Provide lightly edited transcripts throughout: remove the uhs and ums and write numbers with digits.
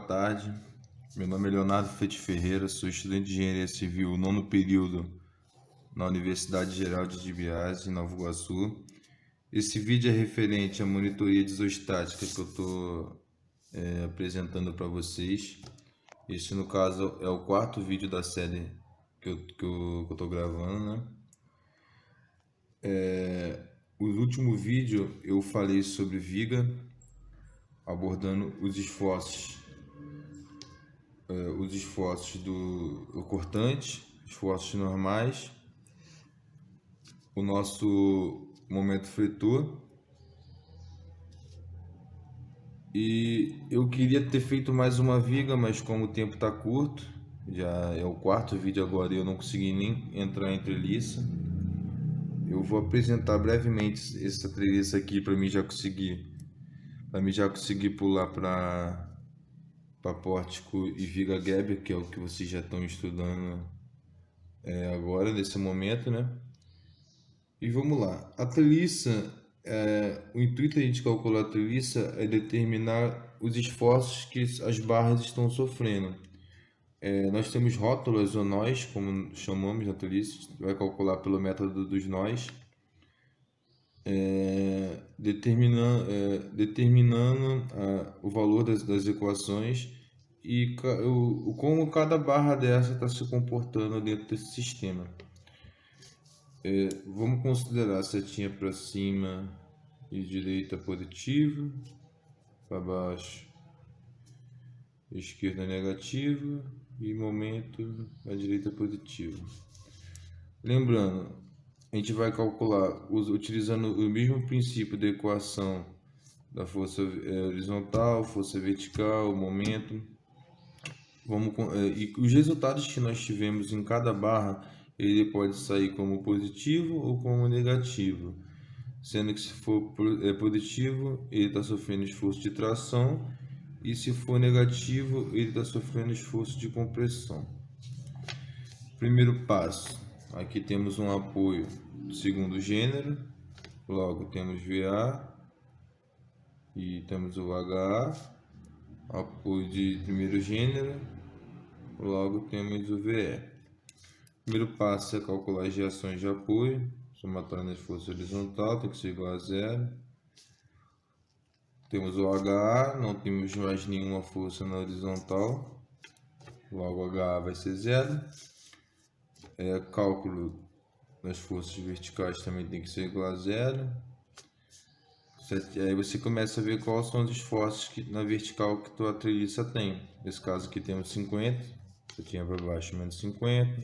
tarde. Meu nome é Leonardo Fete Ferreira, sou estudante de Engenharia Civil, nono período na Universidade Geral de Biase, em Nova Iguaçu. Esse vídeo é referente à monitoria de isostática que eu estou apresentando para vocês. Este, no caso, é o quarto vídeo da série que eu estou gravando, né? O último vídeo eu falei sobre viga, abordando os esforços do cortante, esforços normais, o nosso momento fletor. E eu queria ter feito mais uma viga, mas como o tempo está curto, já é o quarto vídeo agora e eu não consegui nem entrar em treliça. Eu vou apresentar brevemente essa treliça aqui para mim já conseguir pular para pórtico e viga Geber, que é o que vocês já estão estudando agora, nesse momento, né? E vamos lá. A treliça, o intuito de a gente calcular a treliça é determinar os esforços que as barras estão sofrendo. Nós temos rótulas ou nós, como chamamos na treliça, a gente vai calcular pelo método dos nós, determinando o valor das equações e como cada barra dessa está se comportando dentro desse sistema. Vamos considerar a setinha para cima e direita positivo, para baixo esquerda negativa e momento à direita positivo. Lembrando, a gente vai calcular utilizando o mesmo princípio da equação da força horizontal, força vertical, momento. E os resultados que nós tivemos em cada barra, ele pode sair como positivo ou como negativo. Sendo que se for positivo, ele está sofrendo esforço de tração, e se for negativo, ele está sofrendo esforço de compressão. Primeiro passo, aqui temos um apoio do segundo gênero, logo temos VA e temos o HA, apoio de primeiro gênero, logo temos o VE. Primeiro passo é calcular as reações de apoio, somatória na força horizontal tem que ser igual a zero. Temos o HA, não temos mais nenhuma força na horizontal, logo HA vai ser zero. Cálculo das forças verticais também tem que ser igual a zero. Aí você começa a ver quais são os esforços na vertical que a tua treliça tem. Nesse caso aqui temos 50, eu tinha para baixo menos 50,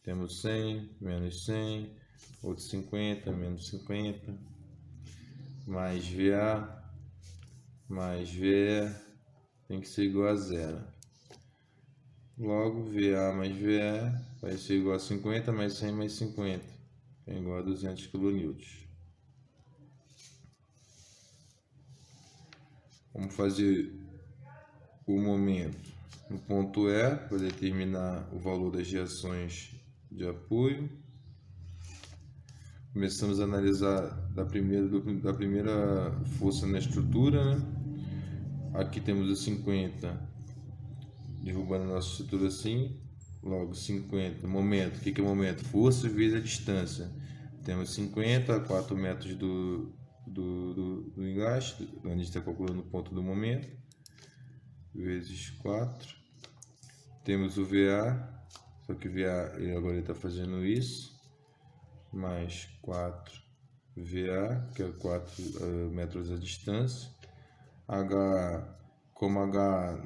temos 100, menos 100, outro 50, menos 50, mais VA, mais VE, tem que ser igual a zero. Logo, VA mais VE vai ser igual a 50 mais 100 mais 50, é igual a 200 kN. Vamos fazer o momento no ponto E para determinar o valor das reações de apoio. Começamos a analisar da primeira força na estrutura, né? Aqui temos os 50 derrubando a nossa estrutura assim. Logo 50, momento, o que é momento? Força vezes a distância. Temos 50 a 4 metros do engaste, onde a gente está calculando o ponto do momento, vezes 4. Temos o VA, só que o VA agora está fazendo isso, mais 4 VA, que é 4 metros a distância. H, como H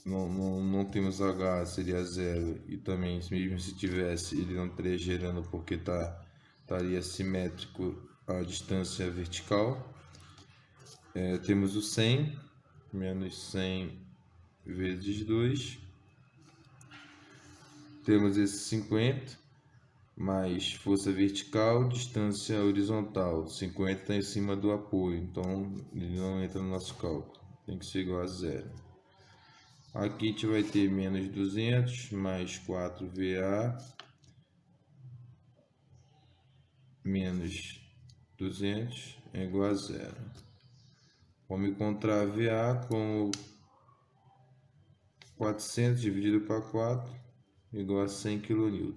não temos H, seria zero, e também mesmo se tivesse ele não estaria gerando porque estaria simétrico à distância vertical. Temos o 100, menos 100 vezes 2, temos esse 50, mais força vertical, distância horizontal, 50 está em cima do apoio, então ele não entra no nosso cálculo, tem que ser igual a zero. Aqui a gente vai ter menos 200 mais 4 VA menos 200 é igual a zero. Vamos encontrar VA como 400 dividido para 4 igual a 100 kN.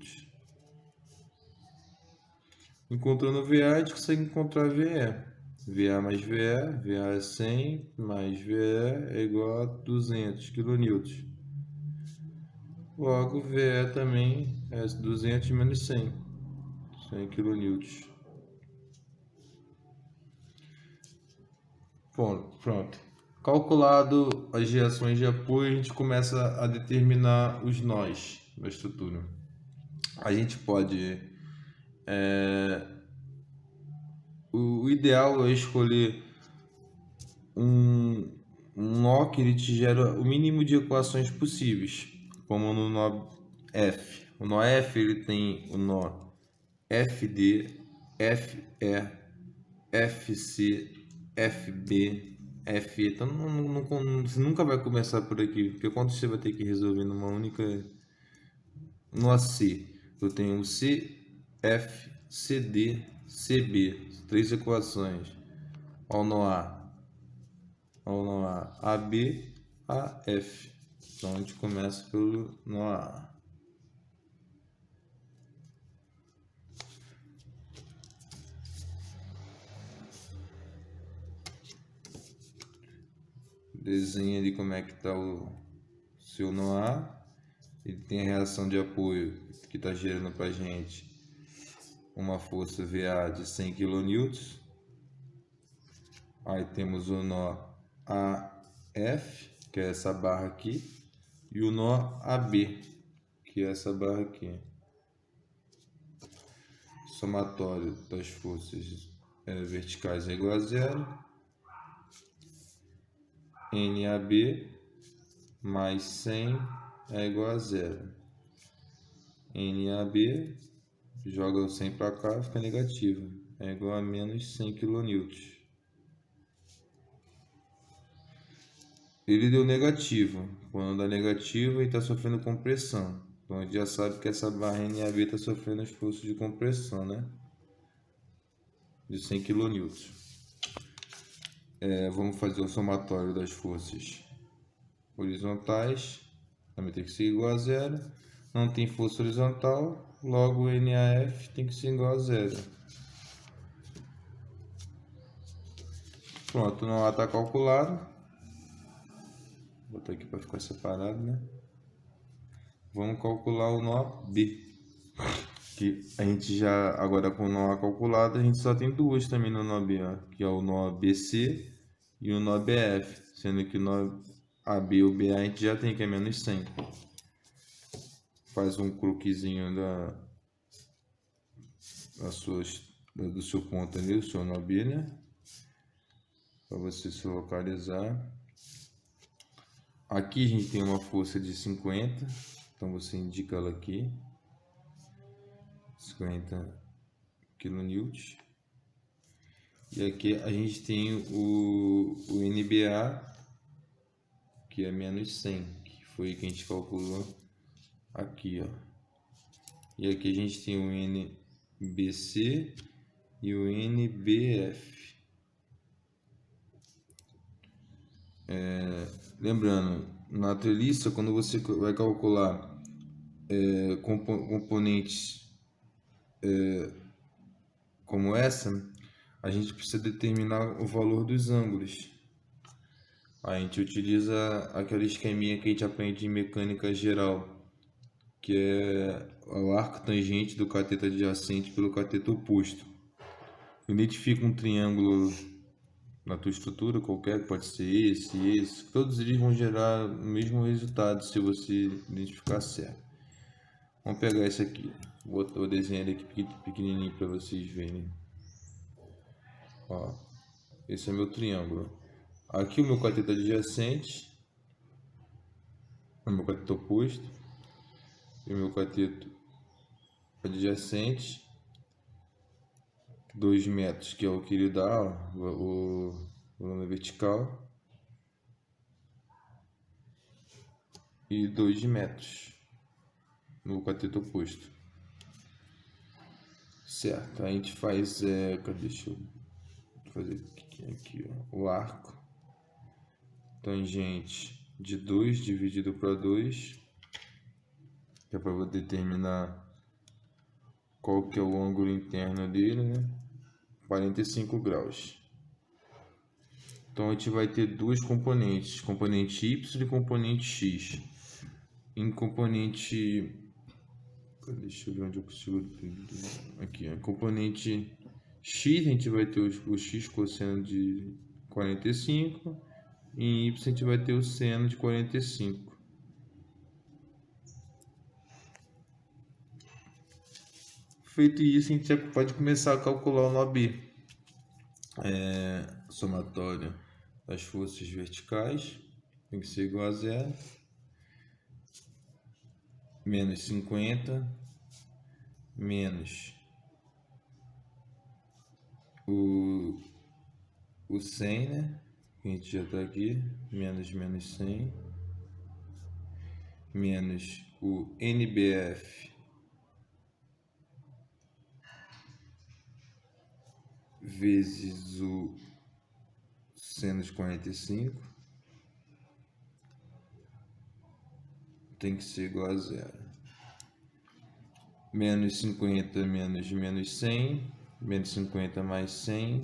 Encontrando VA, a gente consegue encontrar VE. VA mais VE, VA é 100 mais VE é igual a 200 kN. Logo, VE também é 200 menos 100 kN. Pronto. Calculado as reações de apoio, a gente começa a determinar os nós da estrutura. A gente pode... o ideal é escolher um nó que ele te gera o mínimo de equações possíveis, como no nó F. O nó F ele tem o nó FD, FE, FC, FB, FE. Então você nunca vai começar por aqui, porque quando você vai ter que resolver numa única... No C, eu tenho o C, F, CD, CB, 3 equações. Ao nó A, AB, AF. Então a gente começa pelo nó A. Desenha ali como é que está o seu nó A. Ele tem a reação de apoio que está gerando para a gente uma força VA de 100 kN. Aí temos o nó AF, que é essa barra aqui, e o nó AB, que é essa barra aqui. Somatório das forças verticais é igual a zero. NAB mais 100 é igual a zero. NAB, joga o 100 para cá, fica negativo. É igual a menos 100 kN. Ele deu negativo. Quando dá negativo, ele está sofrendo compressão. Então a gente já sabe que essa barra NAB está sofrendo as forças de compressão, né? De 100 kN. Vamos fazer o somatório das forças horizontais. Também tem que ser igual a zero. Não tem força horizontal, logo o NAF tem que ser igual a zero. Pronto, o nó A está calculado. Vou botar aqui para ficar separado, né? Vamos calcular o nó B. Que a gente já, agora com o nó A calculado, a gente só tem duas também no nó B, ó, que é o nó BC e o nó BF, sendo que o nó AB e o BA a gente já tem, que é menos 100. Faz um croquisinho do seu ponto ali, o seu nó B, né? Para você se localizar. Aqui a gente tem uma força de 50, então você indica ela aqui. 50 kN. E aqui a gente tem o NBA, que é menos 100, que foi que a gente calculou aqui, ó. E aqui a gente tem o NBC e o NBF. Lembrando, na treliça, quando você vai calcular componentes como essa, a gente precisa determinar o valor dos ângulos. A gente utiliza aquele esqueminha que a gente aprende em mecânica geral, que é o arco tangente do cateto adjacente pelo cateto oposto. Identifica um triângulo na tua estrutura qualquer, pode ser esse, todos eles vão gerar o mesmo resultado se você identificar certo. Vamos pegar esse aqui, vou desenhar ele aqui pequenininho para vocês verem. Ó, esse é meu triângulo. Aqui o meu cateto adjacente, o meu cateto oposto, e o meu cateto adjacente, 2 metros, que é o que ele dá, ó, o volume vertical, e 2 metros no cateto oposto. Certo, a gente faz, deixa eu fazer aqui, ó, o arco. tangente de 2 dividido para 2, que é para determinar qual que é o ângulo interno dele, né? 45 graus. Então a gente vai ter duas componentes, componente y e componente x. Em componente... Deixa eu ver onde eu consigo... Aqui, em componente x a gente vai ter o x cosseno de 45, e em y a gente vai ter o seno de 45. Feito isso, a gente já pode começar a calcular o nó B. Somatório das forças verticais tem que ser igual a zero. Menos 50 menos o 100, né? A gente já está aqui. Menos 100 menos o NBF vezes o seno de 45 tem que ser igual a zero. Menos 50 menos 100, menos 50 mais 100,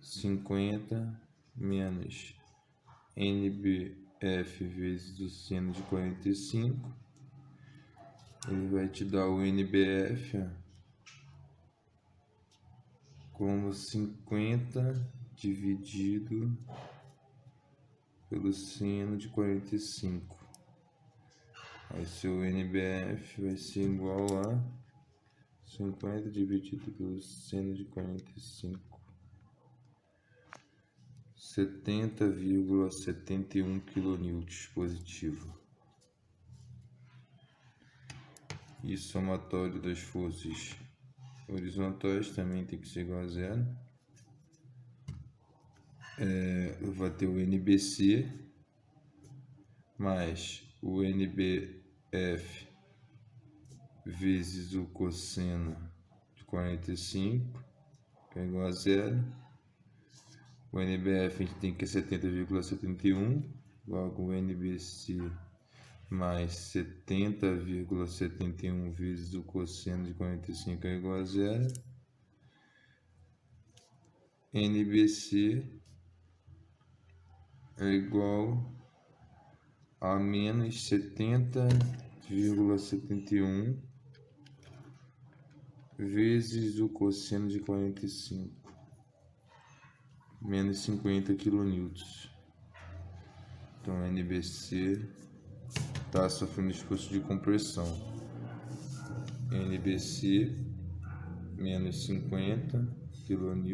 50 menos NBF vezes o seno de 45. Ele vai te dar o NBF, como 50 dividido pelo seno de 45. Aí seu NBF vai ser igual a 50 dividido pelo seno de 45. 70,71 kN positivo. E somatório das forças horizontais também tem que ser igual a zero. Vai ter o NBC mais o NBF vezes o cosseno de 45, que é igual a zero. O NBF a gente tem que é 70,71, logo o NBC mais 70,71 vezes o cosseno de 45 é igual a zero. NBC é igual a menos 70,71 vezes o cosseno de 45, menos 50 kN. Então o NBC está sofrendo esforço de compressão. NBC menos 50 kN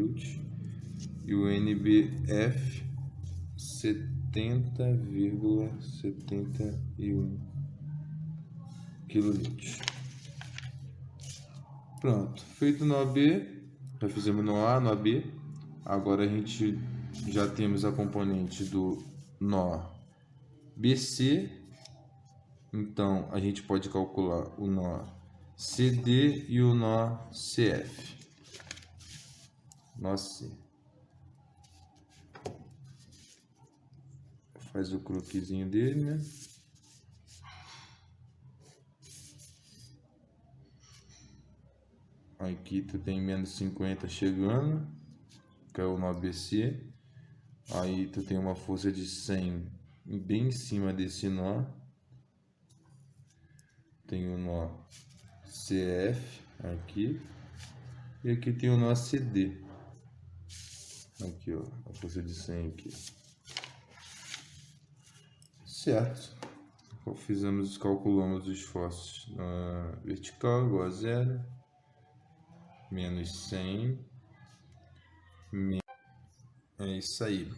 e o NBF 70,71 kN. Pronto, feito o nó B, já fizemos nó A, nó B. Agora a gente já temos a componente do nó BC. Então a gente pode calcular o nó CD e o nó CF. Nó C. Faz o croquisinho dele, né? Aqui tu tem menos 50 chegando, que é o nó BC. Aí tu tem uma força de 100 bem em cima desse nó. Tem o nó CF aqui. E aqui tem o nó CD. Aqui, ó, a força de 100 aqui. Certo. Calculamos os esforços na vertical igual a zero. Menos 100. É isso aí.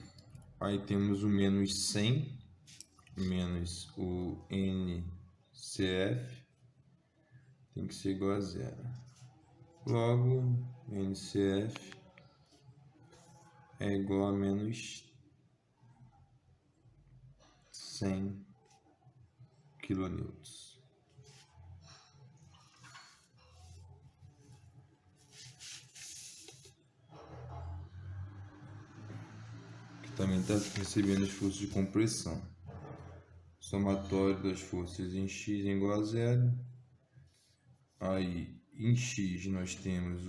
Aí temos o menos 100 menos o NCF tem que ser igual a zero. Logo, NCF é igual a menos 100 kN. Aqui também está recebendo as forças de compressão. Somatório das forças em x é igual a zero. Aí em x nós temos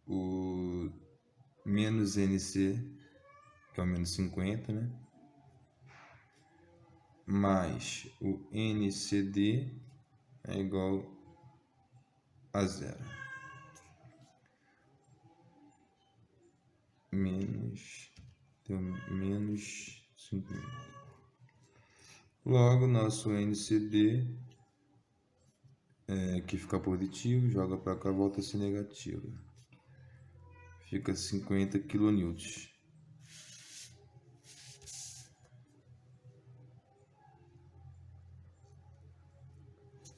o menos NC, que é o menos 50, né? Mais o NCD é igual a zero. Menos 50. Logo, nosso NCD, que fica positivo, joga para cá, volta a ser negativo. Fica 50 kN.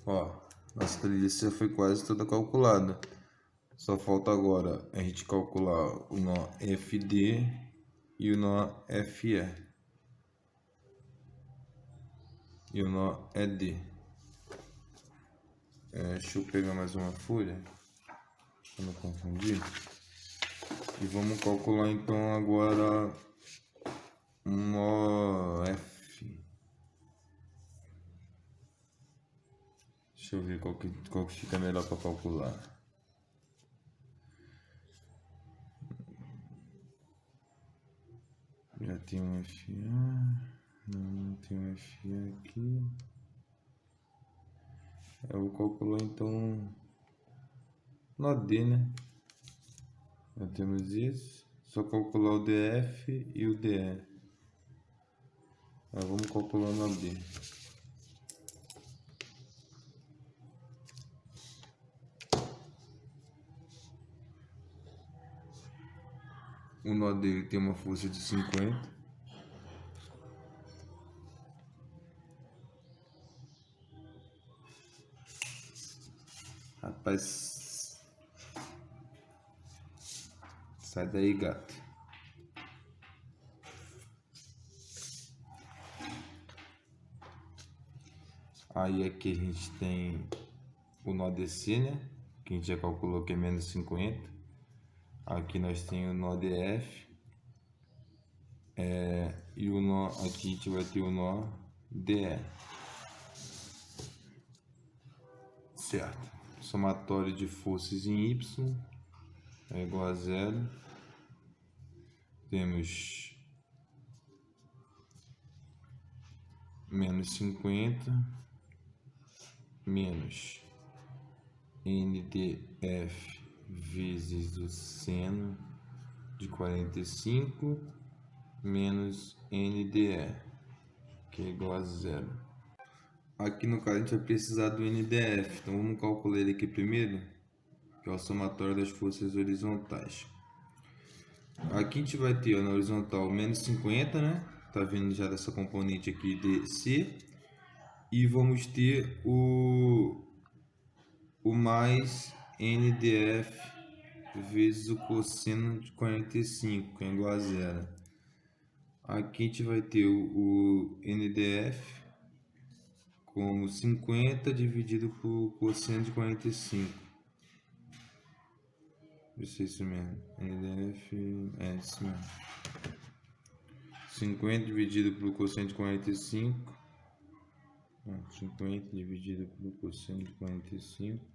Ó, nossa trilha foi quase toda calculada. Só falta agora a gente calcular o nó FD e o nó FE. E o nó ED. Deixa eu pegar mais uma folha para não confundir. E vamos calcular então agora um nó F. Deixa eu ver qual que fica melhor para calcular. Já tem um FA. Não tem um FA aqui. Eu vou calcular então nó D, né? Já temos isso. Só calcular o DF e o DE. Vamos calcular o nó D. O nó dele tem uma força de 50. Rapaz, sai daí, gato. Aí aqui a gente tem o nó DC, né? Que a gente já calculou que é menos 50. Aqui nós temos o nó DF. E o nó aqui a gente vai ter o nó DE. Certo. Somatório de forças em Y é igual a zero. Temos menos 50 menos NDF vezes o seno de 45 menos NDE, que é igual a zero. Aqui no caso a gente vai precisar do NDF, então vamos calcular ele aqui primeiro, que é o somatório das forças horizontais. Aqui a gente vai ter na horizontal menos 50, né? Tá vindo já dessa componente aqui DC. E vamos ter o mais NDF vezes o cosseno de 45, que é igual a zero. Aqui a gente vai ter o NDF como 50 dividido por cosseno de 45. Isso é isso mesmo. NDF é isso mesmo. 50 dividido pelo cosseno de 45. 50 dividido pelo cosseno de 45.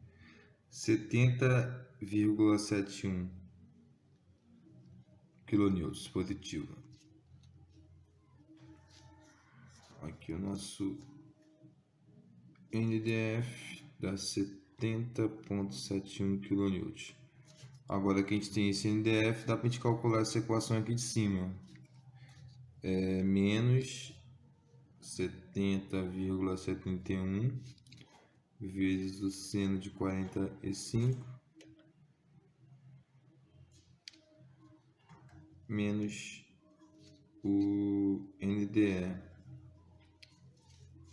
70,71 kN positivo. Aqui o nosso NDF dá 70,71 kN. Agora que a gente tem esse NDF, dá para a gente calcular essa equação aqui de cima. Menos 70,71 vezes o seno de 45 menos o NDE.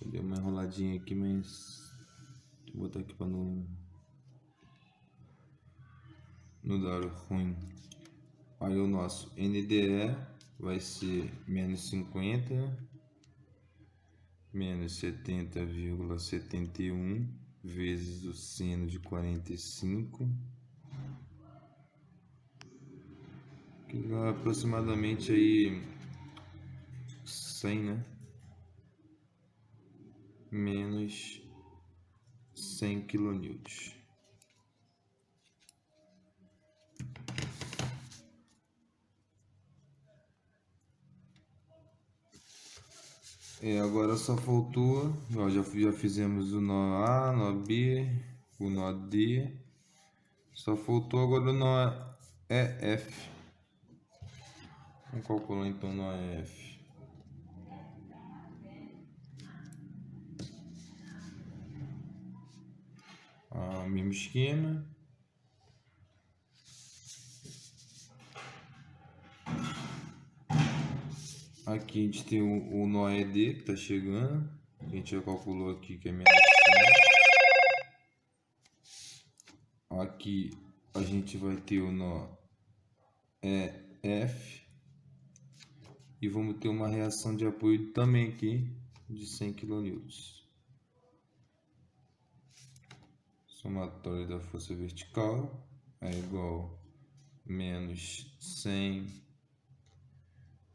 Eu dei uma enroladinha aqui, mas vou botar aqui para não dar ruim. Aí o nosso NDE vai ser menos 50 menos 70,71 vezes o seno de 45, que dá aproximadamente aí 100, né? Menos 100 kN. E agora só faltou, ó, já fizemos o nó A, nó B, o nó D. Só faltou agora o nó EF. Vamos calcular então o nó EF. Mesmo esquema. Aqui a gente tem o nó ED que está chegando. A gente já calculou aqui que é menos 100. Aqui a gente vai ter o nó EF. E vamos ter uma reação de apoio também aqui de 100 kN. Somatório da força vertical é igual a menos 100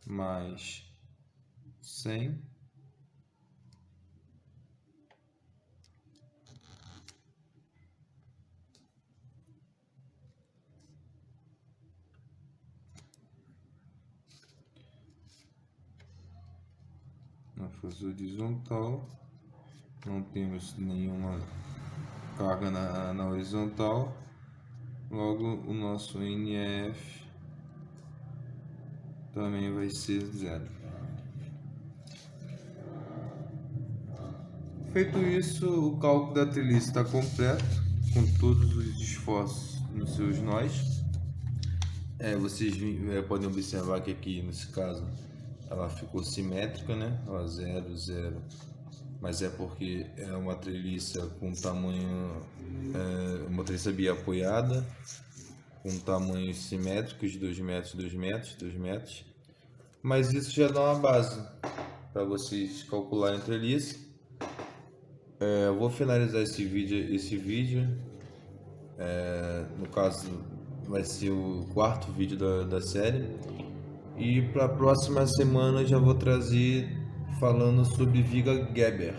mais 100 na força horizontal. Não temos nenhuma carga na horizontal, logo o nosso NF também vai ser zero. Feito isso, o cálculo da treliça está completo, com todos os esforços nos seus nós. Vocês podem observar que aqui nesse caso ela ficou simétrica, né? 0, 0. Mas é porque é uma treliça com tamanho, uma treliça biapoiada, com tamanhos simétricos, 2 metros, 2 metros, 2 metros. Mas isso já dá uma base para vocês calcularem a treliça. Eu vou finalizar esse vídeo. No caso, vai ser o 4º vídeo da série. E para a próxima semana eu já vou trazer falando sobre viga Gerber.